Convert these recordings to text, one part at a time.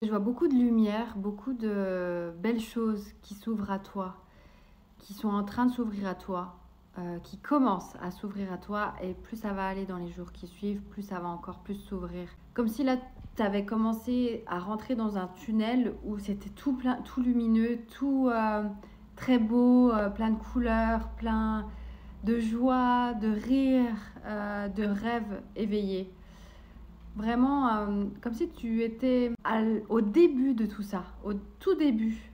Je vois beaucoup de lumière, beaucoup de belles choses qui s'ouvrent à toi, qui sont en train de s'ouvrir à toi, qui commencent à s'ouvrir à toi, et plus ça va aller dans les jours qui suivent, plus ça va encore plus s'ouvrir. Comme si là, tu avais commencé à rentrer dans un tunnel où c'était tout plein, tout lumineux, tout très beau, plein de couleurs, plein de joie, de rire, de rêves éveillés. Vraiment, comme si tu étais au début de tout ça, au tout début.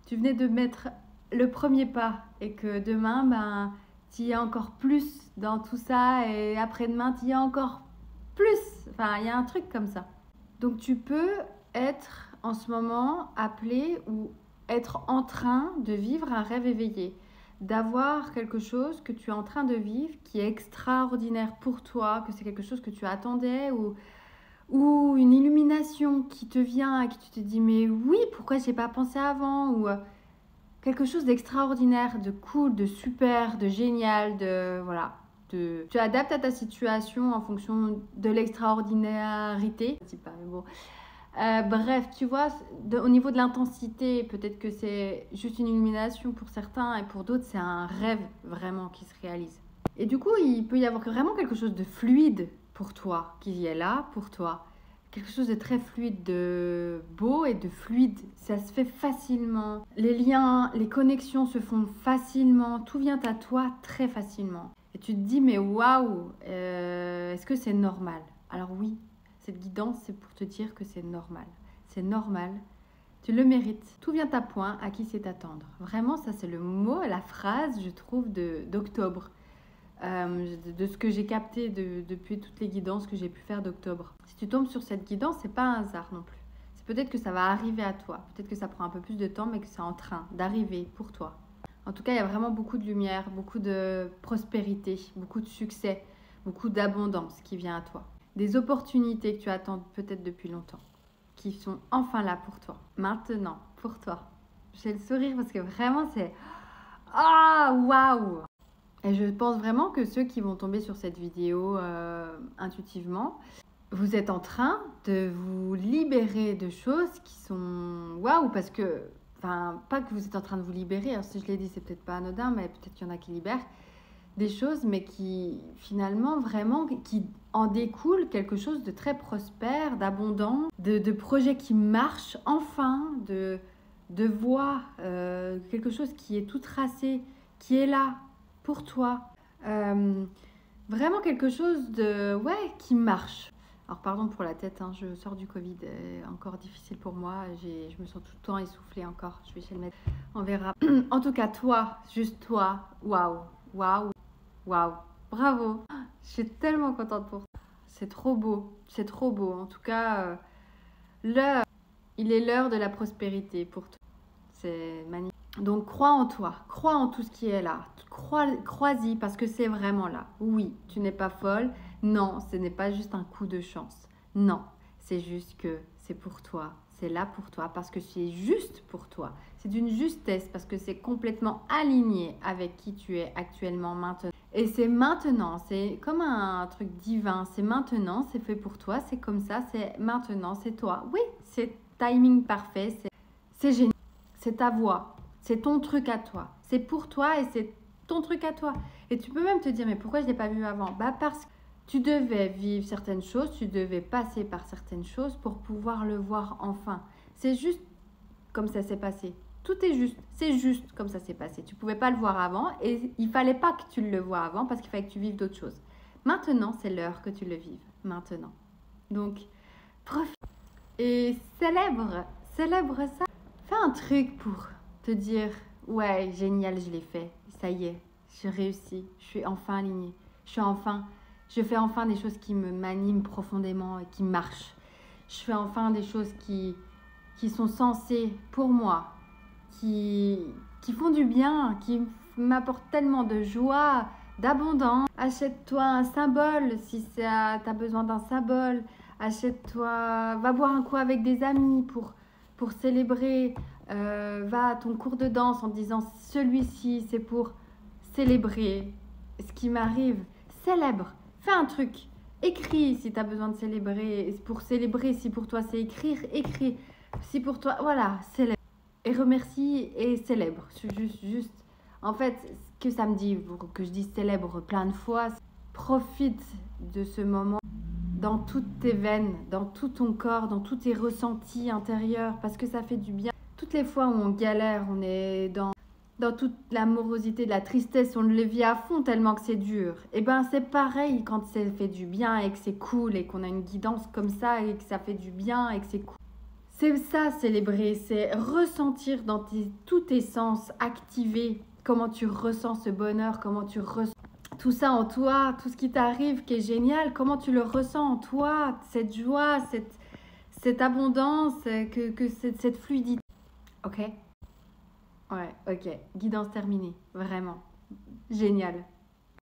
Tu venais de mettre le premier pas et que demain, ben, tu y es encore plus dans tout ça et après-demain, tu y es encore plus. Enfin, il y a un truc comme ça. Donc, tu peux être en ce moment appelé ou être en train de vivre un rêve éveillé, d'avoir quelque chose que tu es en train de vivre qui est extraordinaire pour toi, que c'est quelque chose que tu attendais ou une illumination qui te vient et que tu te dis mais oui, pourquoi j'ai pas pensé avant ou quelque chose d'extraordinaire, de cool, de super, de génial, de voilà. Tu adaptes à ta situation en fonction de l'extraordinarité. C'est pas, mais bon. Bref, tu vois, au niveau de l'intensité, peut-être que c'est juste une illumination pour certains et pour d'autres, c'est un rêve vraiment qui se réalise. Et du coup, il peut y avoir vraiment quelque chose de fluide pour toi, qui est là pour toi. Quelque chose de très fluide, de beau et de fluide. Ça se fait facilement. Les liens, les connexions se font facilement. Tout vient à toi très facilement. Et tu te dis, mais waouh, est-ce que c'est normal? Alors oui, cette guidance, c'est pour te dire que c'est normal. C'est normal. Tu le mérites. Tout vient à point, à qui c'est attendre. Vraiment, ça c'est le mot, la phrase, je trouve, d'octobre. De ce que j'ai capté depuis toutes les guidances que j'ai pu faire d'octobre. Si tu tombes sur cette guidance, c'est pas un hasard non plus. C'est peut-être que ça va arriver à toi. Peut-être que ça prend un peu plus de temps, mais que c'est en train d'arriver pour toi. En tout cas, il y a vraiment beaucoup de lumière, beaucoup de prospérité, beaucoup de succès, beaucoup d'abondance qui vient à toi. Des opportunités que tu attends peut-être depuis longtemps, qui sont enfin là pour toi, maintenant, pour toi. J'ai le sourire parce que vraiment c'est... Ah, waouh! Et je pense vraiment que ceux qui vont tomber sur cette vidéo intuitivement, vous êtes en train de vous libérer de choses qui sont waouh, parce que, enfin, pas que vous êtes en train de vous libérer, alors si je l'ai dit, c'est peut-être pas anodin, mais peut-être qu'il y en a qui libèrent des choses, mais qui finalement vraiment qui en découle quelque chose de très prospère, d'abondant, de projets qui marchent enfin, de voies, quelque chose qui est tout tracé, qui est là pour toi. Vraiment quelque chose de ouais qui marche. Alors pardon pour la tête, hein, je sors du Covid, encore difficile pour moi, je me sens tout le temps essoufflée encore, je vais chez le médecin, on verra. En tout cas, toi, juste toi, waouh, waouh, waouh, bravo, je suis tellement contente pour toi. C'est trop beau, c'est trop beau. En tout cas, il est l'heure de la prospérité pour toi. C'est magnifique. Donc crois en toi, crois en tout ce qui est là. Crois-y parce que c'est vraiment là. Oui, tu n'es pas folle. Non, ce n'est pas juste un coup de chance. Non, c'est juste que c'est pour toi. C'est là pour toi parce que c'est juste pour toi. C'est d'une justesse parce que c'est complètement aligné avec qui tu es actuellement maintenant. Et c'est maintenant, c'est comme un truc divin. C'est maintenant, c'est fait pour toi, c'est comme ça, c'est maintenant, c'est toi. Oui, c'est timing parfait, c'est génial. C'est ta voix, c'est ton truc à toi. C'est pour toi et c'est ton truc à toi. Et tu peux même te dire, mais pourquoi je ne l'ai pas vu avant? Bah parce que tu devais vivre certaines choses, tu devais passer par certaines choses pour pouvoir le voir enfin. C'est juste comme ça s'est passé. Tout est juste, c'est juste comme ça s'est passé. Tu ne pouvais pas le voir avant et il ne fallait pas que tu le vois avant parce qu'il fallait que tu vives d'autres choses. Maintenant, c'est l'heure que tu le vives. Maintenant. Donc, profite et célèbre ça. Fais un truc pour te dire ouais, génial, je l'ai fait. Ça y est, j'ai réussi. Je suis enfin alignée. Je fais enfin des choses qui m'animent profondément et qui marchent. Je fais enfin des choses qui sont sensées pour moi, qui font du bien, qui m'apportent tellement de joie, d'abondance. Achète-toi un symbole si tu as besoin d'un symbole. Achète-toi, va boire un coup avec des amis pour célébrer. Va à ton cours de danse en disant celui-ci c'est pour célébrer ce qui m'arrive. Célèbre, fais un truc. Écris si tu as besoin de célébrer. Pour célébrer, si pour toi c'est écrire, écris. Si pour toi, voilà, célèbre. Et remercie et célèbre. Juste. En fait, ce que ça me dit, pour que je dise célèbre plein de fois, profite de ce moment dans toutes tes veines, dans tout ton corps, dans tous tes ressentis intérieurs, parce que ça fait du bien. Toutes les fois où on galère, on est dans toute la morosité, de la tristesse, on le vit à fond tellement que c'est dur. Et ben c'est pareil quand ça fait du bien et que c'est cool et qu'on a une guidance comme ça et que ça fait du bien et que c'est cool. C'est ça, célébrer, c'est ressentir dans tous tes sens, activer comment tu ressens ce bonheur, comment tu ressens tout ça en toi, tout ce qui t'arrive qui est génial, comment tu le ressens en toi, cette joie, cette abondance, cette fluidité. Ok? Ouais, ok. Guidance terminée, vraiment. Génial.